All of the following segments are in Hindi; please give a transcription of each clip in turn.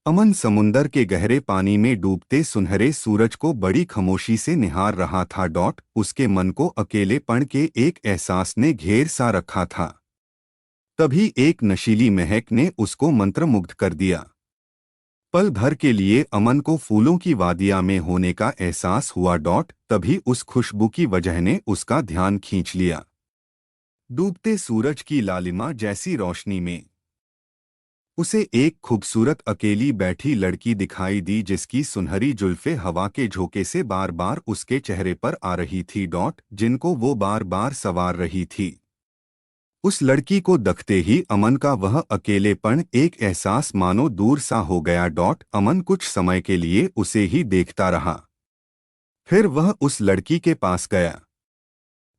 अमन समुंदर के गहरे पानी में डूबते सुनहरे सूरज को बड़ी खामोशी से निहार रहा था। उसके मन को अकेलेपन के एक एहसास ने घेर सा रखा था। तभी एक नशीली महक ने उसको मंत्रमुग्ध कर दिया। पल भर के लिए अमन को फूलों की वादिया में होने का एहसास हुआ। तभी उस खुशबू की वजह ने उसका ध्यान खींच लिया। डूबते सूरज की लालिमा जैसी रोशनी में उसे एक खूबसूरत अकेली बैठी लड़की दिखाई दी, जिसकी सुनहरी जुल्फे हवा के झोंके से बार बार उसके चेहरे पर आ रही थी। जिनको वो बार बार संवार रही थी। उस लड़की को देखते ही अमन का वह अकेलेपन एक एहसास मानो दूर सा हो गया। अमन कुछ समय के लिए उसे ही देखता रहा। फिर वह उस लड़की के पास गया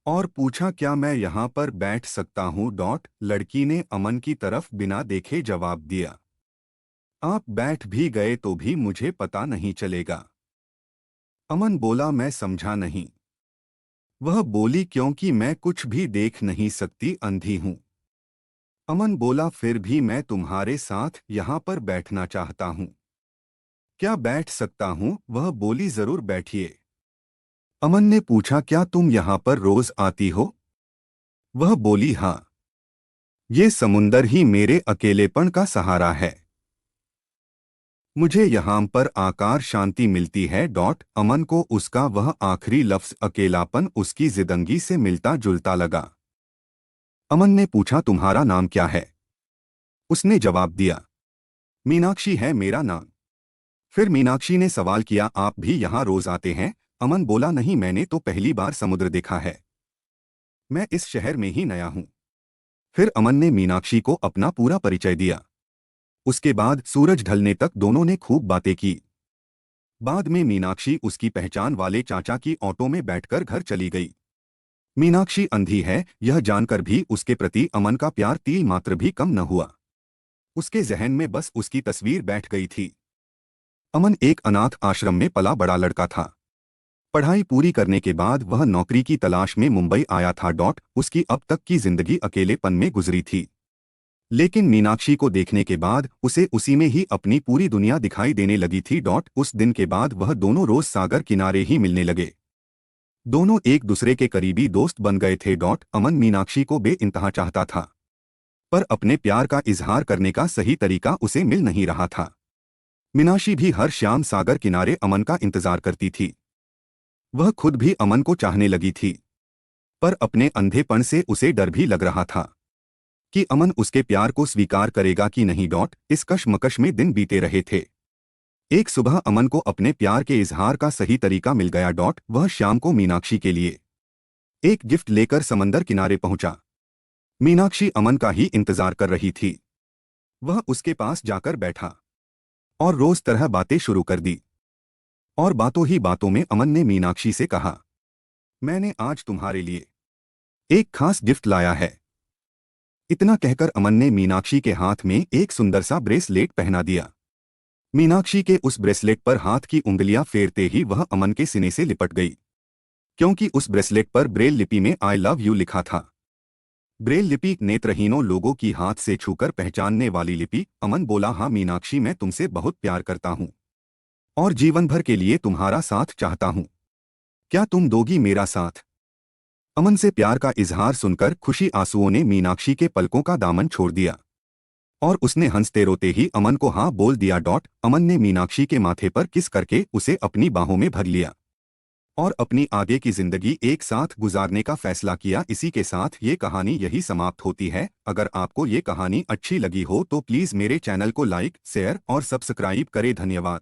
और पूछा, क्या मैं यहाँ पर बैठ सकता हूँ? लड़की ने अमन की तरफ बिना देखे जवाब दिया, आप बैठ भी गए तो भी मुझे पता नहीं चलेगा। अमन बोला, मैं समझा नहीं। वह बोली, क्योंकि मैं कुछ भी देख नहीं सकती, अंधी हूँ। अमन बोला, फिर भी मैं तुम्हारे साथ यहाँ पर बैठना चाहता हूँ। क्या बैठ सकता हूँ? वह बोली, जरूर बैठिए। अमन ने पूछा, क्या तुम यहाँ पर रोज आती हो? वह बोली, हाँ। ये समुंदर ही मेरे अकेलेपन का सहारा है। मुझे यहाँ पर आकार शांति मिलती है। अमन को उसका वह आखिरी लफ्ज अकेलापन उसकी जिंदगी से मिलता जुलता लगा। अमन ने पूछा, तुम्हारा नाम क्या है? उसने जवाब दिया, मीनाक्षी है मेरा नाम। फिर मीनाक्षी ने सवाल किया, आप भी यहाँ रोज आते हैं? अमन बोला, नहीं, मैंने तो पहली बार समुद्र देखा है। मैं इस शहर में ही नया हूँ। फिर अमन ने मीनाक्षी को अपना पूरा परिचय दिया। उसके बाद सूरज ढलने तक दोनों ने खूब बातें की। बाद में मीनाक्षी उसकी पहचान वाले चाचा की ऑटो में बैठकर घर चली गई। मीनाक्षी अंधी है, यह जानकर भी उसके प्रति अमन का प्यार तिल मात्र भी कम न हुआ। उसके जहन में बस उसकी तस्वीर बैठ गई थी। अमन एक अनाथ आश्रम में पला बड़ा लड़का था। पढ़ाई पूरी करने के बाद वह नौकरी की तलाश में मुंबई आया था। उसकी अब तक की जिंदगी अकेलेपन में गुजरी थी। लेकिन मीनाक्षी को देखने के बाद उसे उसी में ही अपनी पूरी दुनिया दिखाई देने लगी थी। उस दिन के बाद वह दोनों रोज सागर किनारे ही मिलने लगे। दोनों एक दूसरे के करीबी दोस्त बन गए थे। अमन मीनाक्षी को बेइंतहा चाहता था, पर अपने प्यार का इजहार करने का सही तरीका उसे मिल नहीं रहा था। मीनाक्षी भी हर शाम सागर किनारे अमन का इंतजार करती थी। वह खुद भी अमन को चाहने लगी थी, पर अपने अंधेपन से उसे डर भी लग रहा था कि अमन उसके प्यार को स्वीकार करेगा कि नहीं। इस कशमकश में दिन बीते रहे थे। एक सुबह अमन को अपने प्यार के इजहार का सही तरीका मिल गया। वह शाम को मीनाक्षी के लिए एक गिफ्ट लेकर समंदर किनारे पहुंचा। मीनाक्षी अमन का ही इंतजार कर रही थी। वह उसके पास जाकर बैठा और रोज तरह बातें शुरू कर दी। और बातों ही बातों में अमन ने मीनाक्षी से कहा, मैंने आज तुम्हारे लिए एक खास गिफ्ट लाया है। इतना कहकर अमन ने मीनाक्षी के हाथ में एक सुंदर सा ब्रेसलेट पहना दिया। मीनाक्षी के उस ब्रेसलेट पर हाथ की उंगलियां फेरते ही वह अमन के सीने से लिपट गई, क्योंकि उस ब्रेसलेट पर ब्रेल लिपि में आई लव यू लिखा था। ब्रेल लिपि नेत्रहीनों लोगों की हाथ से छूकर पहचानने वाली लिपि। अमन बोला, हाँ मीनाक्षी, मैं तुमसे बहुत प्यार करता हूँ और जीवन भर के लिए तुम्हारा साथ चाहता हूँ। क्या तुम दोगी मेरा साथ? अमन से प्यार का इजहार सुनकर खुशी आंसुओं ने मीनाक्षी के पलकों का दामन छोड़ दिया और उसने हंसते रोते ही अमन को हाँ बोल दिया। अमन ने मीनाक्षी के माथे पर किस करके उसे अपनी बाहों में भर लिया और अपनी आगे की जिंदगी एक साथ गुजारने का फैसला किया। इसी के साथ ये कहानी यही समाप्त होती है। अगर आपको ये कहानी अच्छी लगी हो तो प्लीज़ मेरे चैनल को लाइक, शेयर और सब्सक्राइब करें। धन्यवाद।